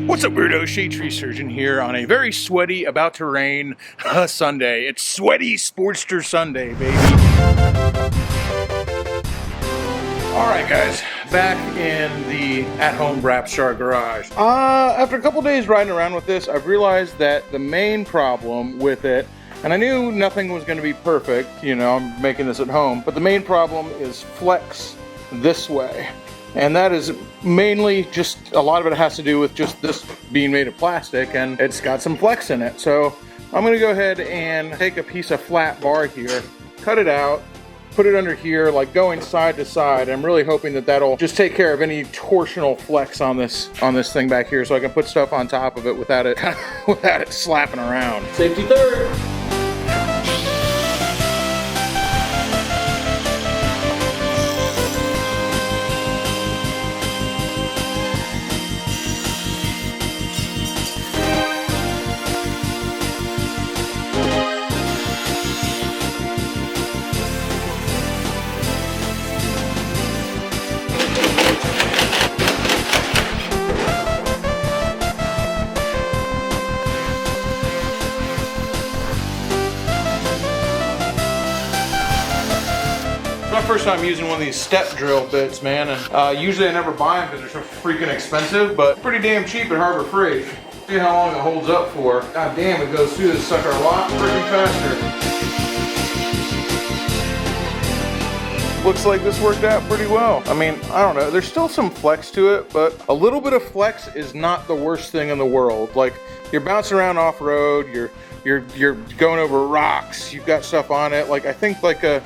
What's up, weirdo? Shadetree surgeon here on a very sweaty, about to rain Sunday. It's sweaty Sportster Sunday, baby. Alright guys, back in the at-home Rapstar garage. After a couple days riding around with this, I've realized that the main problem with it, and I knew nothing was going to be perfect, you know, I'm making this at home, but the main problem is flex this way. And that is mainly just, a lot of it has to do with just this being made of plastic, and it's got some flex in it. So I'm going to go ahead and take a piece of flat bar here, cut it out, put it under here, like going side to side. I'm really hoping that that'll just take care of any torsional flex on this thing back here, so I can put stuff on top of it without it without it slapping around. Safety third. My first time using one of these step drill bits, man, and usually I never buy them because they're so freaking expensive, but pretty damn cheap at Harbor Freight. See how long it holds up for. God damn, it goes through this sucker a lot freaking faster. Looks like this worked out pretty well. I mean, I don't know, there's still some flex to it, but a little bit of flex is not the worst thing in the world. Like, you're bouncing around off-road, you're going over rocks, you've got stuff on it. Like, I think like a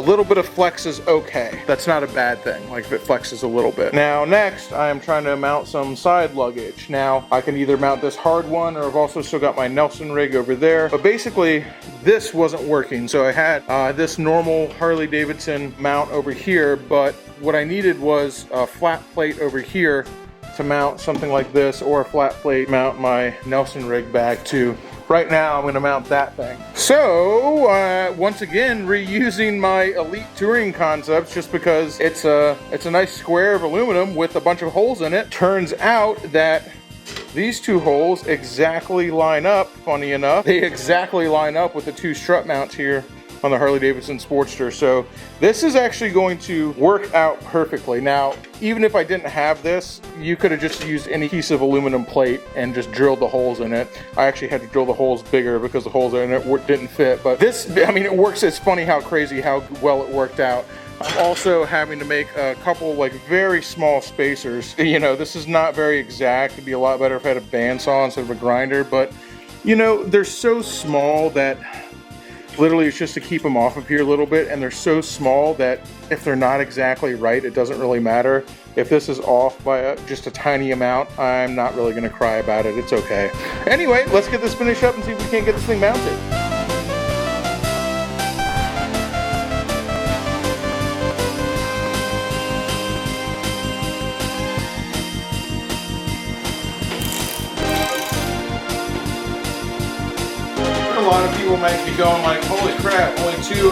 little bit of flex is okay. That's not a bad thing, like if it flexes a little bit. Now next, I am trying to mount some side luggage. Now, I can either mount this hard one, or I've also still got my Nelson rig over there. But basically, this wasn't working. So I had this normal Harley Davidson mount over here, but what I needed was a flat plate over here to mount something like this, or a flat plate mount my Nelson rig back to. Right now, I'm going to mount that thing. So, once again, reusing my Elite Touring concepts, just because it's a nice square of aluminum with a bunch of holes in it. Turns out that these two holes exactly line up, funny enough. They exactly line up with the two strut mounts here on the Harley Davidson Sportster. So this is actually going to work out perfectly. Now, even if I didn't have this, you could have just used any piece of aluminum plate and just drilled the holes in it. I actually had to drill the holes bigger because the holes in it didn't fit. But this, I mean, it works. It's funny how crazy how well it worked out. I'm also having to make a couple like very small spacers. You know, this is not very exact. It'd be a lot better if I had a bandsaw instead of a grinder. But, you know, they're so small that literally it's just to keep them off of here a little bit, and they're so small that if they're not exactly right, it doesn't really matter. If this is off by just a tiny amount, I'm not really going to cry about it. It's okay. Anyway, let's get this finished up and see if we can't get this thing mounted. A lot of people might be going like, holy crap, only two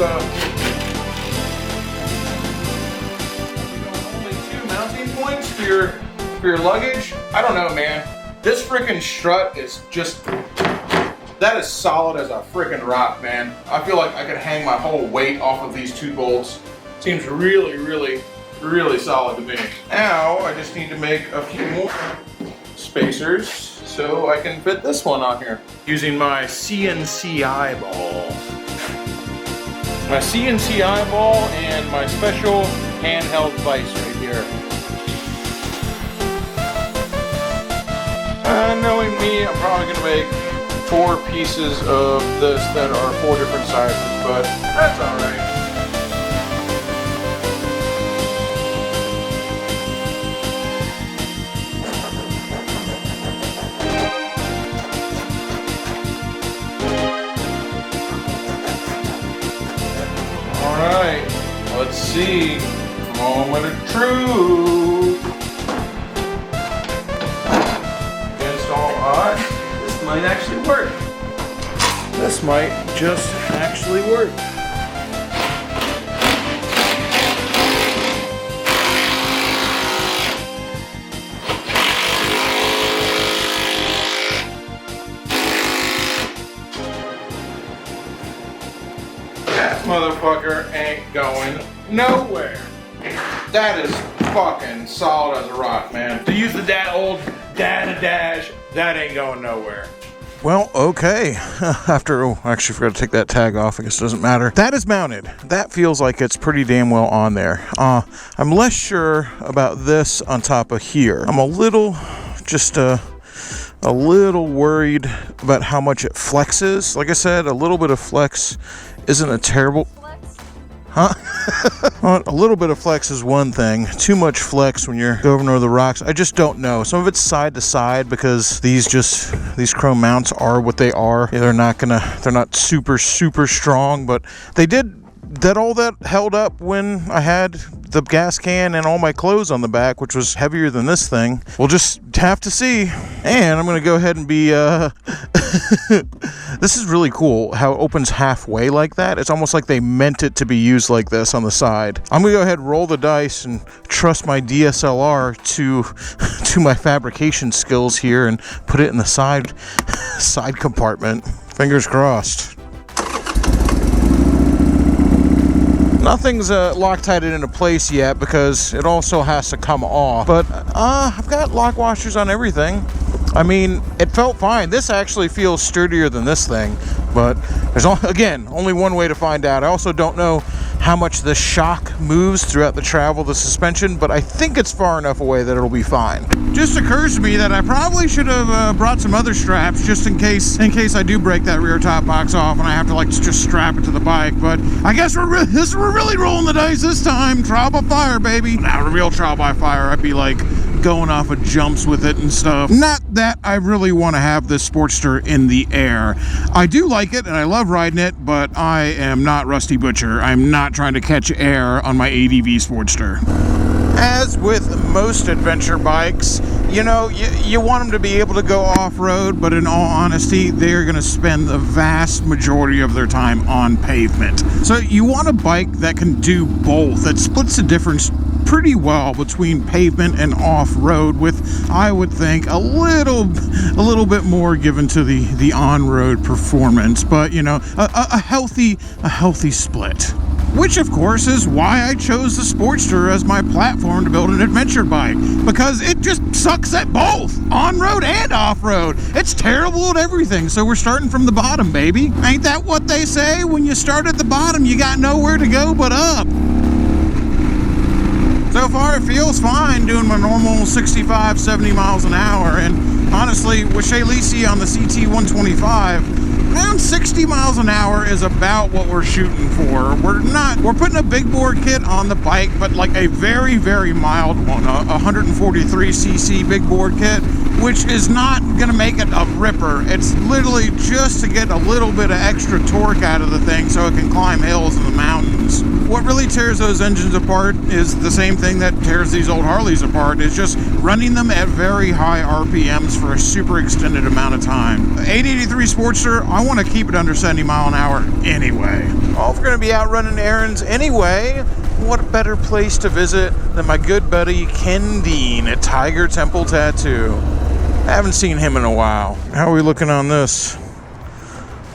mounting points for your luggage? I don't know, man. This freaking strut is just, that is solid as a freaking rock, man. I feel like I could hang my whole weight off of these two bolts. Seems really, really, really solid to me. Now, I just need to make a few more spacers so I can fit this one on here using my CNC eyeball. My CNC eyeball and my special handheld vise right here. Knowing me, I'm probably gonna make 4 pieces of this that are 4 different sizes, but that's alright. Alright, let's see. Moment of truth. Against all odds, this might actually work. This might just actually work. nowhere. That is fucking solid as a rock, man. To use the old data dash, that ain't going nowhere. Well, okay. After, I actually forgot to take that tag off. I guess it doesn't matter. That is mounted. That feels like it's pretty damn well on there. I'm less sure about this on top of here. I'm a little, just a little worried about how much it flexes. Like I said, a little bit of flex isn't a terrible... Huh? Well, a little bit of flex is one thing. Too much flex when you're going over the rocks, I just don't know. Some of it's side to side because these chrome mounts are what they are. They're not super strong, but they did that. All that held up when I had the gas can and all my clothes on the back, which was heavier than this thing. We'll just have to see. And I'm gonna go ahead and be this is really cool how it opens halfway like that. It's almost like they meant it to be used like this on the side. I'm gonna go ahead and roll the dice and trust my DSLR to my fabrication skills here and put it in the side compartment. Fingers crossed. Nothing's Loctited into place yet because it also has to come off. But I've got lock washers on everything. I mean, it felt fine. This actually feels sturdier than this thing. But there's, again, only one way to find out. I also don't know how much the shock moves throughout the travel, the suspension, but I think it's far enough away that it'll be fine. Just occurs to me that I probably should have brought some other straps just in case I do break that rear top box off and I have to like just strap it to the bike. But I guess we're really rolling the dice this time. Trial by fire, baby. Now, real trial by fire, I'd be like going off of jumps with it and stuff. Not that I really want to have this Sportster in the air. I do like it and I love riding it, but I am not Rusty Butcher. I'm not trying to catch air on my ADV Sportster. As with most adventure bikes, you know, you want them to be able to go off-road, but in all honesty, they're going to spend the vast majority of their time on pavement. So you want a bike that can do both, that splits the difference pretty well between pavement and off-road, with, I would think, a little bit more given to the on-road performance, but you know, a healthy split. Which, of course, is why I chose the Sportster as my platform to build an adventure bike. Because it just sucks at both, on-road and off-road. It's terrible at everything, so we're starting from the bottom, baby. Ain't that what they say? When you start at the bottom, you got nowhere to go but up. So far, it feels fine doing my normal 65, 70 miles an hour. And honestly, with Shadetree on the CT125, around 60 miles an hour is about what we're shooting for. We're putting a big board kit on the bike, but like a very, very mild one, a 143cc big board kit, which is not gonna make it a ripper. It's literally just to get a little bit of extra torque out of the thing so it can climb hills in the mountains. What really tears those engines apart is the same thing that tears these old Harleys apart. It's just running them at very high RPMs for a super extended amount of time. The 883 Sportster, I want to keep it under 70 mile an hour anyway. Well, if we're going to be out running errands anyway, what better place to visit than my good buddy Ken Dean at Tiger Temple Tattoo. I haven't seen him in a while. How are we looking on this?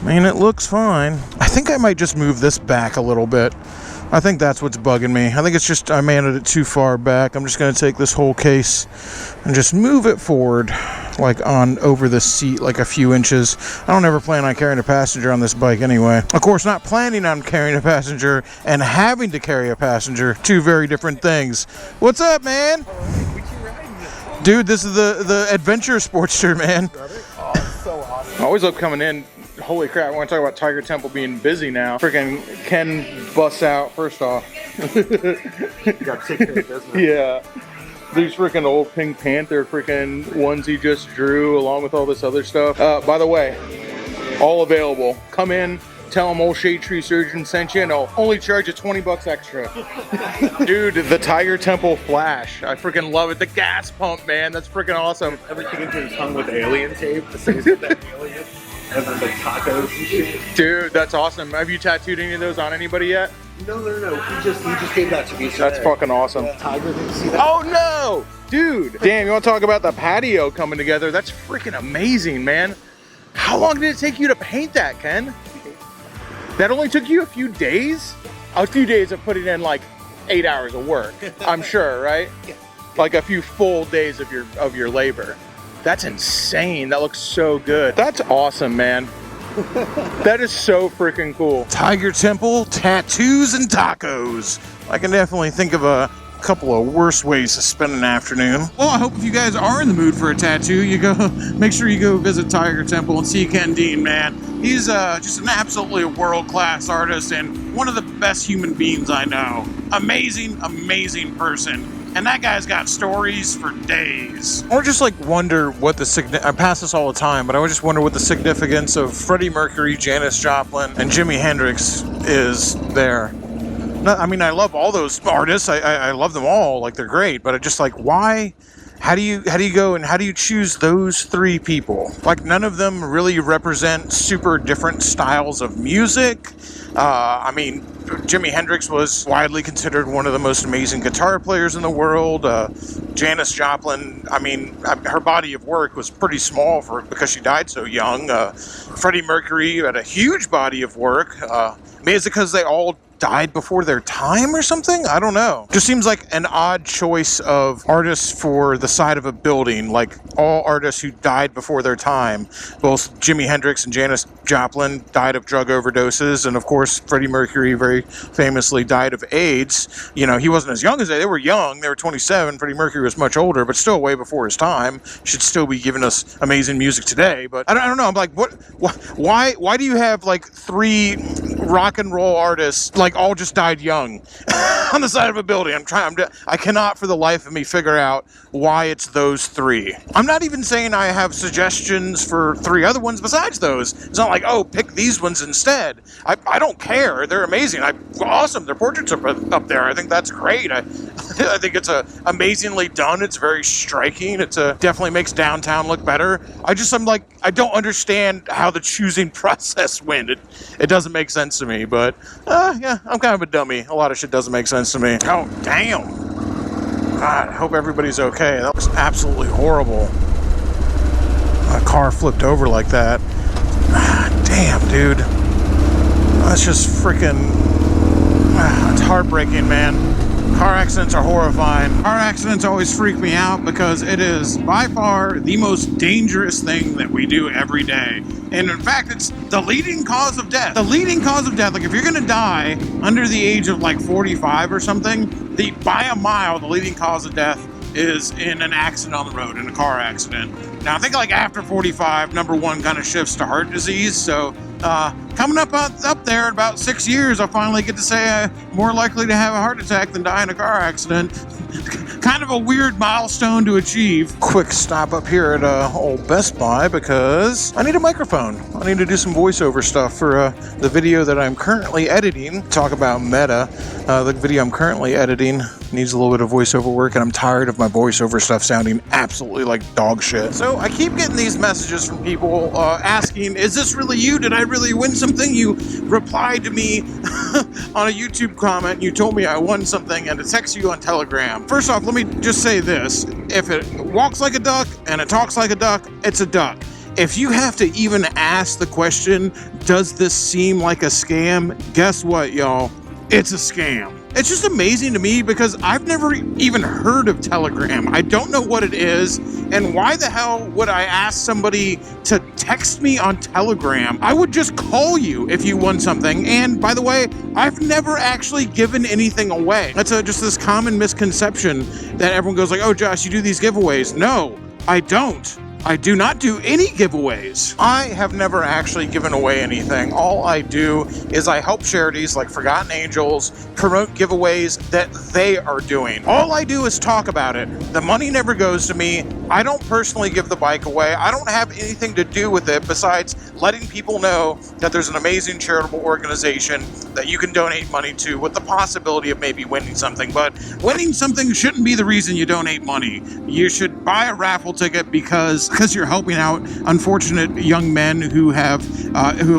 I mean, it looks fine. I think I might just move this back a little bit. I think that's what's bugging me. I think it's just I mounted it too far back. I'm just going to take this whole case and just move it forward, like on over the seat, like a few inches. I don't ever plan on carrying a passenger on this bike anyway. Of course, not planning on carrying a passenger and having to carry a passenger, two very different things. What's up, man? Dude, this is the adventure Sportster, man. Oh, it's so awesome. I always love coming in. Holy crap, I want to talk about Tiger Temple being busy now. Freaking Ken busts out, first off. You got to take care of business. Yeah. These freaking old Pink Panther freaking ones he just drew, along with all this other stuff. By the way, all available. Come in, tell them old Shadetree Surgeon sent you, and I'll only charge you 20 bucks extra. Dude, the Tiger Temple Flash. I freaking love it. The gas pump, man. That's freaking awesome. Everything into his tongue with alien tape to say he's got that alien. And then the tacos and shit. Dude, that's awesome. Have you tattooed any of those on anybody yet? No. He just gave that to me. So that's fucking awesome. Tiger, didn't see that. Oh no! Dude! Damn, you want to talk about the patio coming together? That's freaking amazing, man. How long did it take you to paint that, Ken? That only took you a few days? A few days of putting in like 8 hours of work. I'm sure, right? Yeah. Like a few full days of your labor. That's insane. That looks so good. That's awesome, man. That is so freaking cool. Tiger Temple, tattoos, and tacos. I can definitely think of a couple of worse ways to spend an afternoon. Well, I hope if you guys are in the mood for a tattoo, you go make sure you go visit Tiger Temple and see Ken Dean, man. He's just an absolutely world-class artist and one of the best human beings I know. Amazing, amazing person. And that guy's got stories for days. Or just like wonder what the I pass this all the time, but I would just wonder what the significance of Freddie Mercury, Janis Joplin, and Jimi Hendrix is there. I mean, I love all those artists. I love them all. Like, they're great. But I just like, why? How do you go and how do you choose those three people? Like, none of them really represent super different styles of music. I mean, Jimi Hendrix was widely considered one of the most amazing guitar players in the world. Janis Joplin, I mean, her body of work was pretty small because she died so young. Freddie Mercury had a huge body of work. Maybe it's because they all died before their time or something? I don't know. Just seems like an odd choice of artists for the side of a building. Like, all artists who died before their time. Both Jimi Hendrix and Janis Joplin died of drug overdoses, and of course Freddie Mercury very famously died of AIDS. You know, he wasn't as young as they were young. They were 27. Freddie Mercury was much older, but still way before his time. Should still be giving us amazing music today. But I don't know. I'm like, why do you have like three rock and roll artists like all just died young on the side of a building? I cannot for the life of me figure out why it's those three. I'm not even saying I have suggestions for three other ones besides those. It's not like, oh, pick these ones instead. I don't care. They're amazing. Awesome. Their portraits are up there. I think that's great. I think it's amazingly done. It's very striking. Definitely makes downtown look better. I'm like, I don't understand how the choosing process went. It doesn't make sense to me, but yeah, I'm kind of a dummy. A lot of shit doesn't make sense to me. Oh, damn. God, I hope everybody's okay. That was absolutely horrible. A car flipped over like that. Damn, dude. That's just freaking... It's heartbreaking, man. Car accidents are horrifying. Car accidents always freak me out because it is by far the most dangerous thing that we do every day. And in fact, it's the leading cause of death. The leading cause of death, like if you're gonna die under the age of like 45 or something, by a mile, the leading cause of death is in an accident on the road, in a car accident. Now, I think like after 45, number one kind of shifts to heart disease. So coming up there in about 6 years, I'll finally get to say I'm more likely to have a heart attack than die in a car accident. Kind of a weird milestone to achieve. Quick stop up here at old Best Buy because I need a microphone. I need to do some voiceover stuff for the video that I'm currently editing. Talk about meta. The video I'm currently editing needs a little bit of voiceover work, and I'm tired of my voiceover stuff sounding absolutely like dog shit. So I keep getting these messages from people asking, is this really you? Did I really win something? You replied to me on a YouTube comment. You told me I won something, and it texts you on Telegram. First off, let me just say this. If it walks like a duck and it talks like a duck, it's a duck. If you have to even ask the question, does this seem like a scam? Guess what, y'all? It's a scam. It's just amazing to me because I've never even heard of Telegram. I don't know what it is, and why the hell would I ask somebody to text me on Telegram? I would just call you if you won something, and by the way, I've never actually given anything away. That's just this common misconception that everyone goes like, oh, Josh, you do these giveaways. No, I don't. I do not do any giveaways. I have never actually given away anything. All I do is I help charities like Forgotten Angels promote giveaways that they are doing. All I do is talk about it. The money never goes to me. I don't personally give the bike away. I don't have anything to do with it besides letting people know that there's an amazing charitable organization that you can donate money to with the possibility of maybe winning something. But winning something shouldn't be the reason you donate money. You should buy a raffle ticket because because you're helping out unfortunate young men who have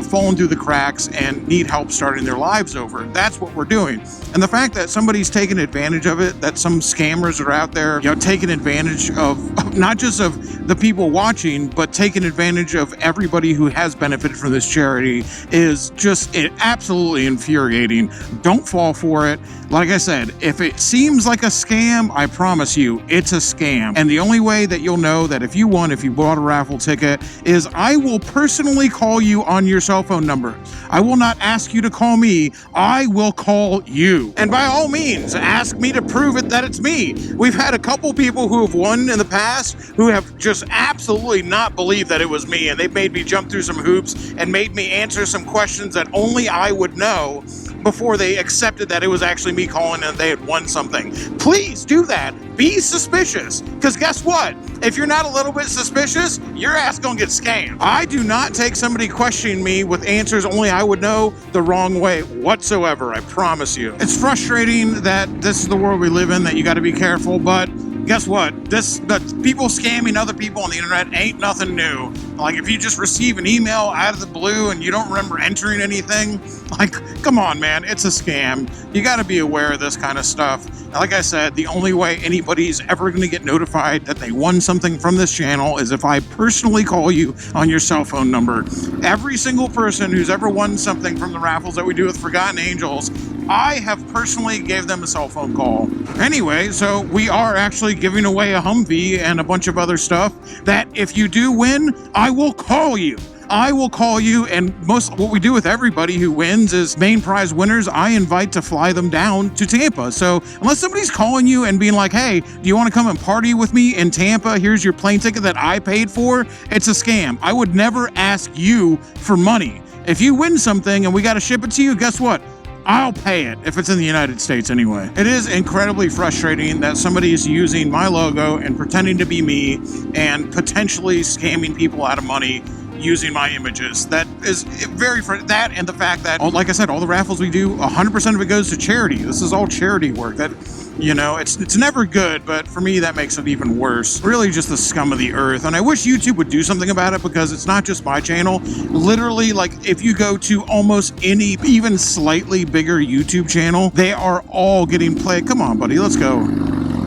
fallen through the cracks and need help starting their lives over. That's what we're doing. And the fact that somebody's taking advantage of it, that some scammers are out there, taking advantage of not just of the people watching, but taking advantage of everybody who has benefited from this charity, is just absolutely infuriating. Don't fall for it. Like I said, if it seems like a scam, I promise you, it's a scam. And the only way that you'll know that if you bought a raffle ticket, is I will personally call you on your cell phone number. I will not ask you to call me. I will call you. And by all means, ask me to prove it that it's me. We've had a couple people who have won in the past who have just absolutely not believed that it was me, and they've made me jump through some hoops and made me answer some questions that only I would know before they accepted that it was actually me calling and they had won something. Please do that. Be suspicious. Because guess what? If you're not a little bit suspicious, your ass gonna get scammed. I do not take somebody questioning me with answers only I would know the wrong way whatsoever. I promise you. It's frustrating that this is the world we live in, that you got to be careful, but guess what? The people scamming other people on the internet ain't nothing new. Like, if you just receive an email out of the blue and you don't remember entering anything, like, come on, man, it's a scam. You got to be aware of this kind of stuff. And like I said, the only way anybody's ever going to get notified that they won something from this channel is if I personally call you on your cell phone number. Every single person who's ever won something from the raffles that we do with Forgotten Angels, I have personally gave them a cell phone call. Anyway, so we are actually giving away a Humvee and a bunch of other stuff that if you do win, I will call you. I will call you, and what we do with everybody who wins is main prize winners, I invite to fly them down to Tampa. So unless somebody's calling you and being like, hey, do you want to come and party with me in Tampa? Here's your plane ticket that I paid for. It's a scam. I would never ask you for money. If you win something and we got to ship it to you, guess what? I'll pay it if it's in the United States anyway. It is incredibly frustrating that somebody is using my logo and pretending to be me and potentially scamming people out of money using my images. That is very that, and the fact that, like I said, all the raffles we do, 100% of it goes to charity. This is all charity work. That, it's never good, but for me that makes it even worse. Really just the scum of the earth. And I wish YouTube would do something about it, because it's not just my channel. Literally, like, if you go to almost any even slightly bigger YouTube channel, they are all getting played. Come on, buddy, let's go.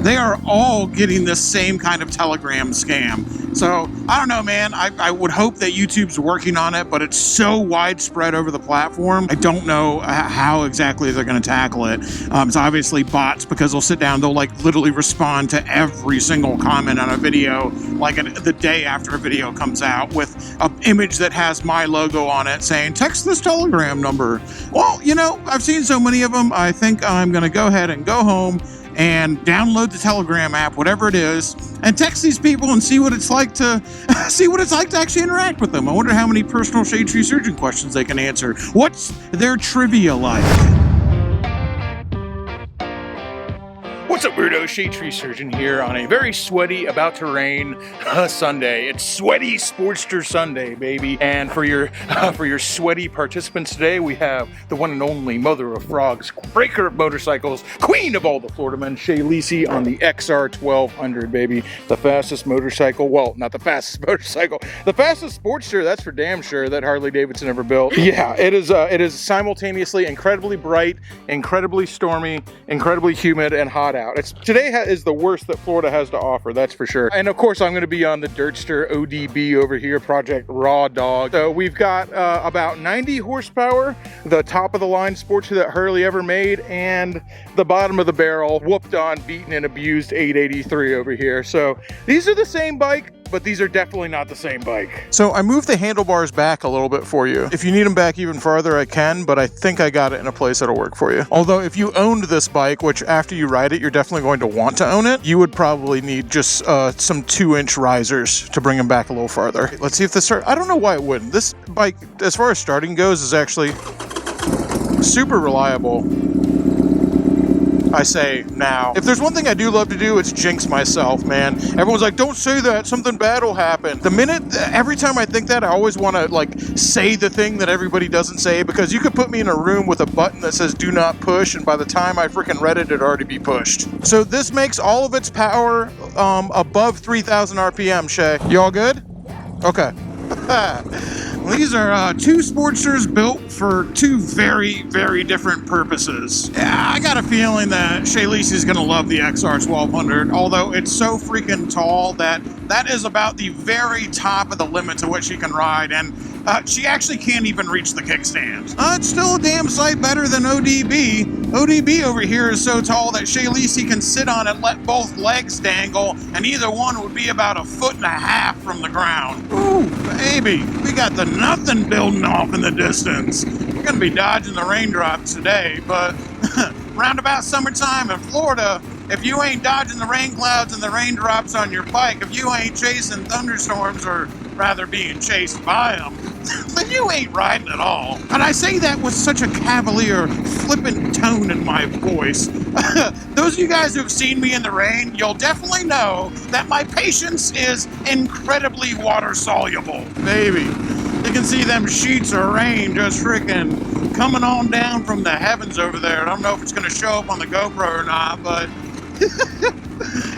They are all getting this same kind of Telegram scam. So, I don't know, man. I would hope that YouTube's working on it, but it's so widespread over the platform. I don't know how exactly they're going to tackle it. It's obviously bots, because they'll sit down, they'll like literally respond to every single comment on a video, like the day after a video comes out, with an image that has my logo on it saying, text this Telegram number. Well, I've seen so many of them. I think I'm going to go ahead and go home and download the Telegram app, whatever it is, and text these people and see what it's like to actually interact with them. I wonder how many personal Shadetree surgeon questions they can answer. What's their trivia like? What's up, weirdo? Shadetree Surgeon here on a very sweaty, about to rain Sunday. It's sweaty Sportster Sunday, baby. And for your sweaty participants today, we have the one and only mother of frogs, breaker of motorcycles, queen of all the Florida men, Shay Lisi on the XR 1200, baby. The fastest motorcycle, well, not the fastest motorcycle, the fastest Sportster, that's for damn sure, that Harley Davidson ever built. Yeah, it is simultaneously incredibly bright, incredibly stormy, incredibly humid, and hot out. Today is the worst that Florida has to offer, that's for sure. And of course, I'm going to be on the Dirtster ODB over here, Project Raw Dog. So we've got about 90 horsepower, the top of the line Sportster that Harley ever made, and the bottom of the barrel, whooped on, beaten, and abused 883 over here. So these are the same bike, but these are definitely not the same bike. So I moved the handlebars back a little bit for you. If you need them back even farther, I can, but I think I got it in a place that'll work for you. Although if you owned this bike, which after you ride it, you're definitely going to want to own it, you would probably need just some 2-inch risers to bring them back a little farther. Let's see if this starts. I don't know why it wouldn't. This bike, as far as starting goes, is actually super reliable. I say now. If there's one thing I do love to do, it's jinx myself, man. Everyone's like, don't say that, something bad will happen. Every time I think that, I always want to like say the thing that everybody doesn't say, because you could put me in a room with a button that says do not push, and by the time I freaking read it, it'd already be pushed. So this makes all of its power above 3,000 RPM, Shay. You all good? Okay. These are two Sportsters built for two very, very different purposes. Yeah, I got a feeling that Shay Lisi's gonna love the XR1200, although it's so freaking tall that is about the very top of the limit to what she can ride, and she actually can't even reach the kickstand. It's still a damn sight better than ODB. ODB over here is so tall that Shay Lisi can sit on it, let both legs dangle, and either one would be about 1.5 feet from the ground. Ooh, baby, we got the nothing building off in the distance. We're gonna be dodging the raindrops today, but roundabout summertime in Florida, if you ain't dodging the rain clouds and the raindrops on your bike, if you ain't chasing thunderstorms, or rather being chased by them, then you ain't riding at all. And I say that with such a cavalier, flippant tone in my voice. Those of you guys who've seen me in the rain, you'll definitely know that my patience is incredibly water soluble. Baby, you can see them sheets of rain just freaking coming on down from the heavens over there. I don't know if it's gonna show up on the GoPro or not, but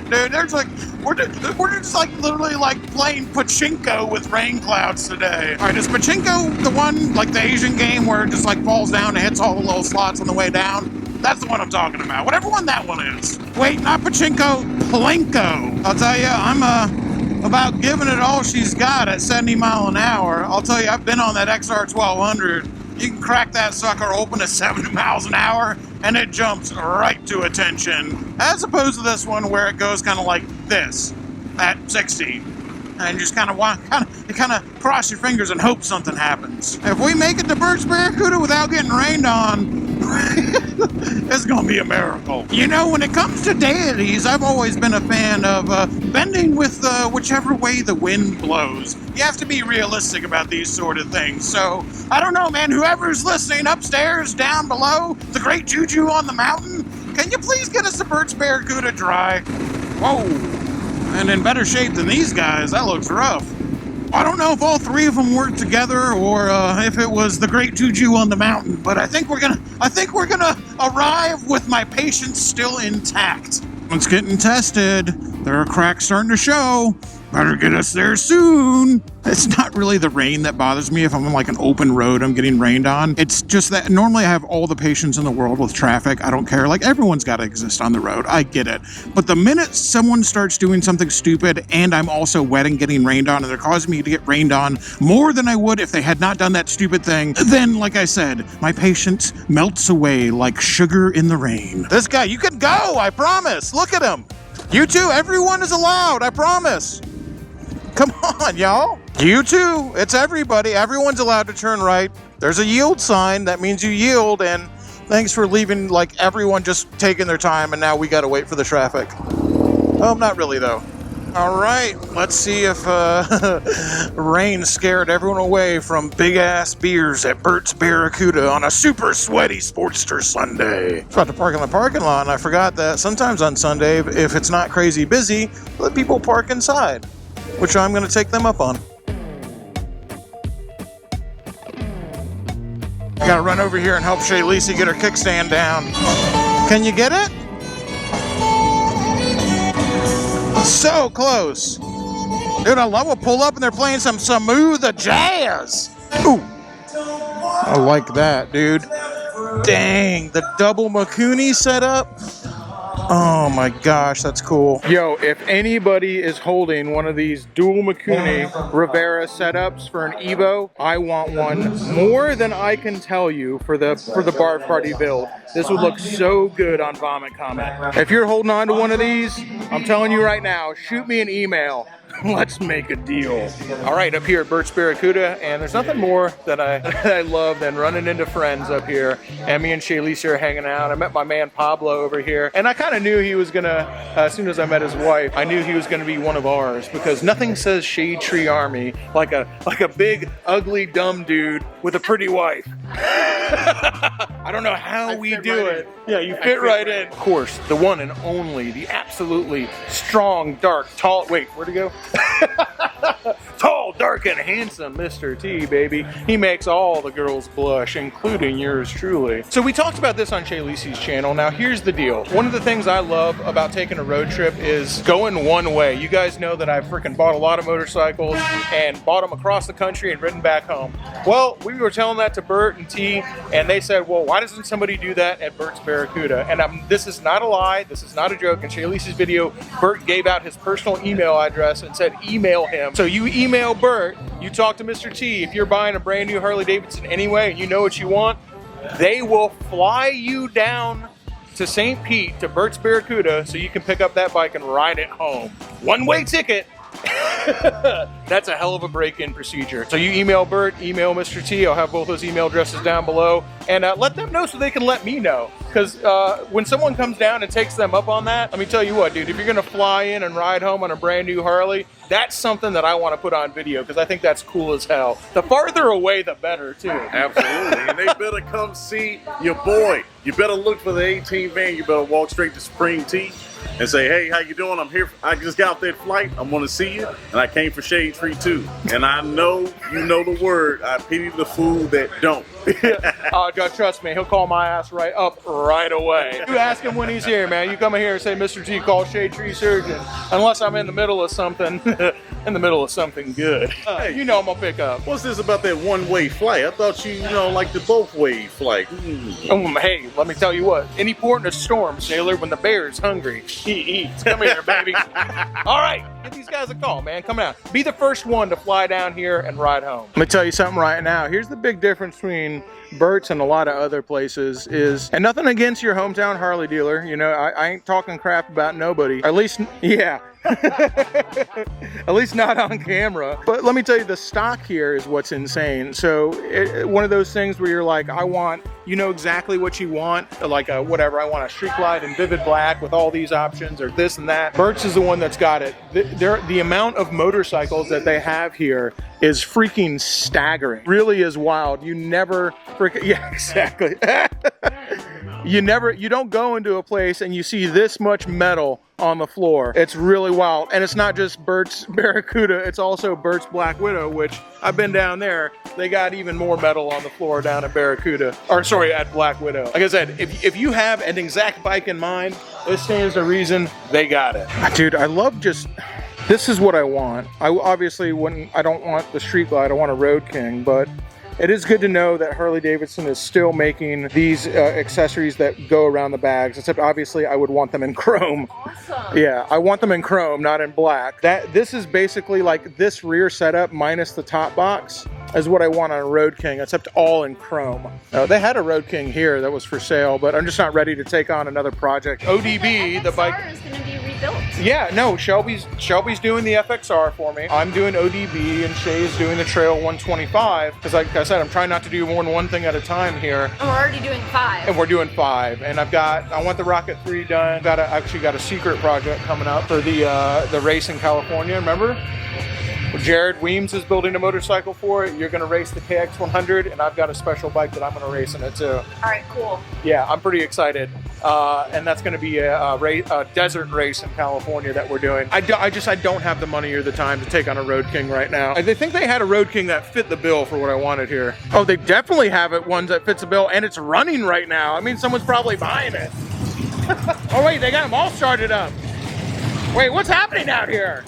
dude, there's like, we're just like literally like playing pachinko with rain clouds today. All right, is pachinko the one, like the Asian game where it just like falls down and hits all the little slots on the way down? That's the one I'm talking about. Whatever one that one is. Wait, not pachinko, plinko. I'll tell you, I'm about giving it all she's got at 70 miles an hour. I'll tell you, I've been on that XR1200. You can crack that sucker open at 70 miles an hour, and it jumps right to attention. As opposed to this one where it goes kind of like this at 60. And just kind of cross your fingers and hope something happens. If we make it to Burt's Barracuda without getting rained on, it's gonna be a miracle. You know, when it comes to deities, I've always been a fan of bending with whichever way the wind blows. You have to be realistic about these sort of things. So, I don't know, man, whoever's listening upstairs, down below, the great juju on the mountain, can you please get us to Burt's Barracuda dry? Whoa. And in better shape than these guys. That looks rough. I don't know if all three of them worked together or if it was the great juju on the mountain, but I think we're gonna arrive with my patience still intact. It's getting tested. There are cracks starting to show. Better get us there soon. It's not really the rain that bothers me if I'm on like an open road I'm getting rained on. It's just that normally I have all the patience in the world with traffic. I don't care. Like, everyone's got to exist on the road. I get it. But the minute someone starts doing something stupid and I'm also wet and getting rained on, and they're causing me to get rained on more than I would if they had not done that stupid thing, then, like I said, my patience melts away like sugar in the rain. This guy, you can go, I promise. Look at him. You too, everyone is allowed, I promise. Come on, y'all. You too. It's everybody. Everyone's allowed to turn right. There's a yield sign. That means you yield. And thanks for leaving, like, everyone just taking their time, and now we got to wait for the traffic. Oh, not really, though. All right. Let's see if rain scared everyone away from big-ass beers at Burt's Barracuda on a super sweaty Sportster Sunday. I was about to park in the parking lot, and I forgot that sometimes on Sunday, if it's not crazy busy, let people park inside, which I'm going to take them up on. Got to run over here and help Shay Lisi get her kickstand down. Can you get it? So close. Dude, I love a pull up and they're playing some smooth jazz. Ooh. I like that, dude. Dang, the double Makuni setup. Oh my gosh, that's cool. Yo, if anybody is holding one of these dual Makuni Rivera setups for an Evo, I want one more than I can tell you for the Barf Party build. This would look so good on Vomit Comment. If you're holding on to one of these, I'm telling you right now, shoot me an email. Let's make a deal. All right, up here at Burt's Barracuda, and there's nothing more that I love than running into friends up here. And me and Shay Lisi are hanging out. I met my man Pablo over here, and I kind of knew he was gonna, as soon as I met his wife, I knew he was gonna be one of ours, because nothing says Shadetree Army like a big, ugly, dumb dude with a pretty wife. I don't know how we do right it. Yeah, you fit right in. Of course, the one and only, the absolutely strong, dark, tall. Wait, where'd he go? Tall, dark, and handsome Mr. T, baby. He makes all the girls blush, including yours truly. So we talked about this on Shaylee's channel. Now here's the deal. One of the things I love about taking a road trip is going one way. You guys know that I've freaking bought a lot of motorcycles and bought them across the country and ridden back home. Well, we were telling that to Bert and T, and they said, well, why doesn't somebody do that at Bert's Barracuda? And this is not a lie. This is not a joke. In Shaylee's video, Bert gave out his personal email address and said, email him. So you email Bert, you talk to Mr. T. If you're buying a brand new Harley Davidson anyway and you know what you want, they will fly you down to St. Pete to Bert's Barracuda so you can pick up that bike and ride it home. One-way ticket. That's a hell of a break-in procedure. So you email Bert, email Mr. T. I'll have both those email addresses down below, and let them know so they can let me know. Because when someone comes down and takes them up on that, let me tell you what, dude, if you're gonna fly in and ride home on a brand new Harley, that's something that I want to put on video because I think that's cool as hell. The farther away, the better, too. Absolutely. And they better come see your boy. You better look for the 18 van. You better walk straight to Spring T and say, hey, how you doing? I'm here. I just got off that flight. I want to see you. And I came for Shadetree too. And I know you know the word. I pity the fool that don't. Trust me, he'll call my ass right up right away. You ask him when he's here, man. You come in here and say, Mr. T, call Shadetree Surgeon. Unless I'm in the middle of something, good. Hey, you know I'm gonna pick up. What's this about that one-way flight? I thought you know, like the both-way flight. Hey, let me tell you what. Any port in a storm, sailor, when the bear is hungry, he eats. Come here, baby. All right, give these guys a call, man. Come out. Be the first one to fly down here and ride home. Let me tell you something right now. Here's the big difference between Bert's and a lot of other places is, and nothing against your hometown Harley dealer, you know, I ain't talking crap about nobody. At least, yeah. At least not on camera. But let me tell you, the stock here is what's insane. So one of those things where you're like, you know exactly what you want, like whatever, I want a street glide in vivid black with all these options or this and that. Bert's is the one that's got it. The amount of motorcycles that they have here is freaking staggering. Really is wild. You never freaking, yeah, exactly. You don't go into a place and you see this much metal on the floor. It's really wild. And it's not just Bert's Barracuda, it's also Bert's Black Widow, which I've been down there. They got even more metal on the floor down at Barracuda, or sorry, at Black Widow. Like I said, if you have an exact bike in mind, this stands to reason they got it. Dude, I love just, this is what I want. I don't want the Street Glide, I want a Road King, but it is good to know that Harley Davidson is still making these accessories that go around the bags, except obviously I would want them in chrome. Awesome. Yeah, I want them in chrome, not in black. This is basically like this rear setup minus the top box is what I want on a Road King, except all in chrome. They had a Road King here that was for sale, but I'm just not ready to take on another project. ODB, the bike is going to be rebuilt. Yeah, no, Shelby's doing the FXR for me. I'm doing ODB and Shay's doing the Trail 125 because like I said, I'm trying not to do more than one thing at a time here. And we're already doing 5. And we're doing 5. And I want the Rocket 3 done. Actually got a secret project coming up for the race in California, remember? Jared Weems is building a motorcycle for it. You're going to race the KX100, and I've got a special bike that I'm going to race in it too. All right, cool. Yeah, I'm pretty excited. And that's going to be a desert race in California that we're doing. I don't have the money or the time to take on a Road King right now. I think they had a Road King that fit the bill for what I wanted here. Oh, they definitely have one that fits the bill, and it's running right now. I mean, someone's probably buying it. Oh, wait, they got them all started up. Wait, what's happening out here?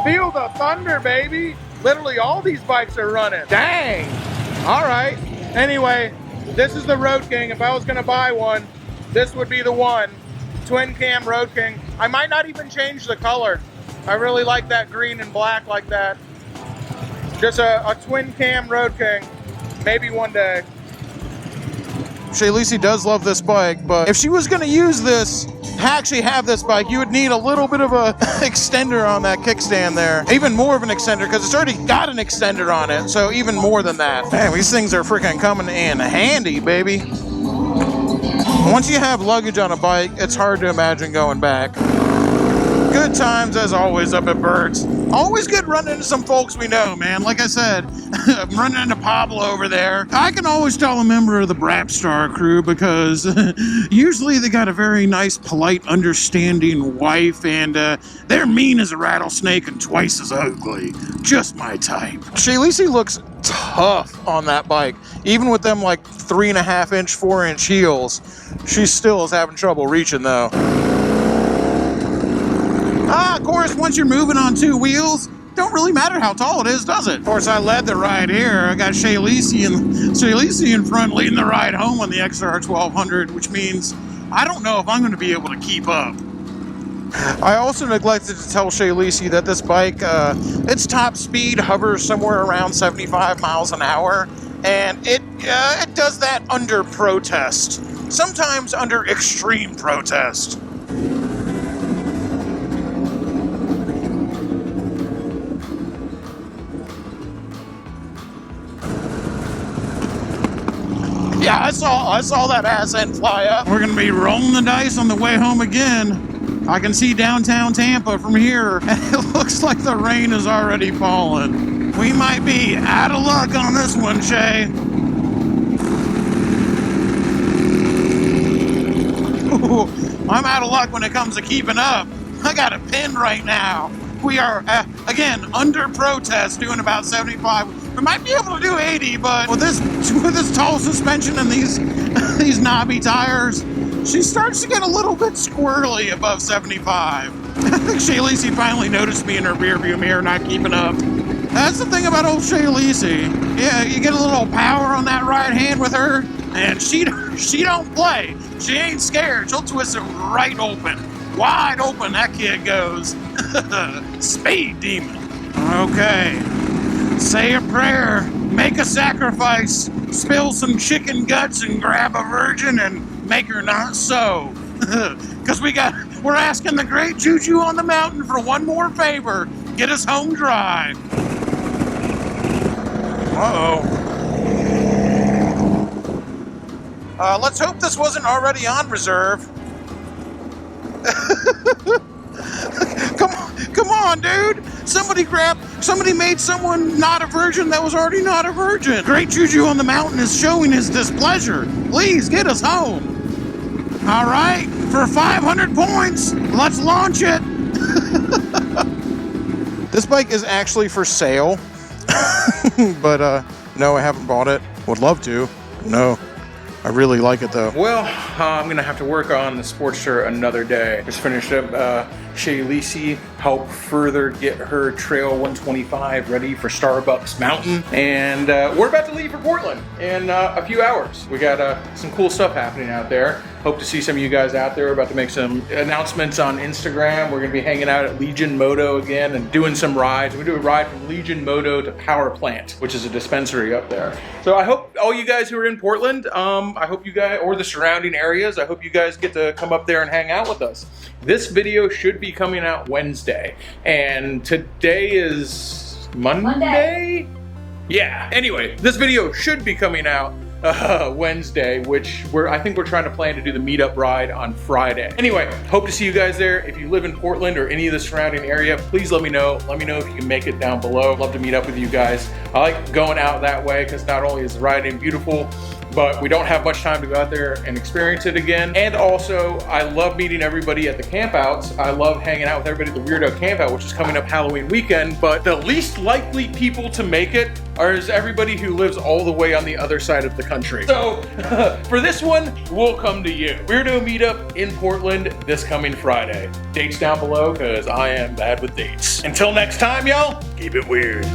Feel the thunder, baby. Literally all these bikes are running. Dang. All right. Anyway, this is the Road King. If I was going to buy one, this would be the one. Twin cam Road King. I might not even change the color. I really like that green and black like that. Just a twin cam Road King. Maybe one day. Shaylee does love this bike, but if she was going to use this, actually have this bike, you would need a little bit of a extender on that kickstand there. Even more of an extender, because it's already got an extender on it, so even more than that. Man, these things are freaking coming in handy, baby. Once you have luggage on a bike, it's hard to imagine going back. Good times as always up at Bert's. Always good running into some folks we know, man. Like I said, I'm running into Pablo over there. I can always tell a member of the Brapstar crew because usually they got a very nice, polite, understanding wife, and they're mean as a rattlesnake and twice as ugly. Just my type. Shaylisi looks tough on that bike. Even with them like 3.5 inch, 4 inch heels, she still is having trouble reaching though. Of course, once you're moving on 2 wheels, don't really matter how tall it is, does it? Of course, I led the ride here. I got Shaylisi in front leading the ride home on the XR 1200, which means I don't know if I'm going to be able to keep up. I also neglected to tell Shaylisi that this bike, its top speed hovers somewhere around 75 miles an hour, and it does that under protest, sometimes under extreme protest. Yeah, I saw that ass end fly up. We're gonna be rolling the dice on the way home again. I can see downtown Tampa from here, and it looks like the rain has already fallen. We might be out of luck on this one, Shay. Ooh, I'm out of luck when it comes to keeping up. I got a pin right now. We are, again, under protest, doing about 75. We might be able to do 80, but with this tall suspension and these knobby tires, she starts to get a little bit squirrely above 75. I think Shaylisi finally noticed me in her rearview mirror not keeping up. That's the thing about old Shaylisi. Yeah, you get a little power on that right hand with her, and she don't play. She ain't scared. She'll twist it right open. Wide open, that kid goes. Speed demon. Okay. Say a prayer, make a sacrifice, spill some chicken guts and grab a virgin and make her not so. Because we're asking the great Juju on the mountain for one more favor. Get us home dry. Uh-oh. Let's hope this wasn't already on reserve. Come on, dude. Somebody made someone not a virgin that was already not a virgin. Great Juju on the mountain is showing his displeasure. Please get us home. All right, for 500 points, let's launch it. This bike is actually for sale, but no, I haven't bought it. Would love to. No. I really like it though. Well, I'm gonna have to work on the Sportster another day. Just finished up Shaylisi, help further get her Trail 125 ready for Starbucks Mountain. And we're about to leave for Portland in a few hours. We got some cool stuff happening out there. Hope to see some of you guys out there. We're about to make some announcements on Instagram. We're gonna be hanging out at Legion Moto again and doing some rides. We do a ride from Legion Moto to Power Plant, which is a dispensary up there. So I hope all you guys who are in Portland, I hope you guys, or the surrounding areas, I hope you guys get to come up there and hang out with us. This video should be coming out Wednesday, and today is Monday? Yeah, anyway, this video should be coming out Wednesday, which I think we're trying to plan to do the meetup ride on Friday. Anyway, hope to see you guys there. If you live in Portland or any of the surrounding area, please let me know. Let me know if you can make it down below. Love to meet up with you guys. I like going out that way because not only is the riding beautiful, but we don't have much time to go out there and experience it again. And also, I love meeting everybody at the campouts. I love hanging out with everybody at the Weirdo Campout, which is coming up Halloween weekend. But the least likely people to make it is everybody who lives all the way on the other side of the country. So for this one, we'll come to you. Weirdo meetup in Portland this coming Friday. Dates down below because I am bad with dates. Until next time, y'all, keep it weird.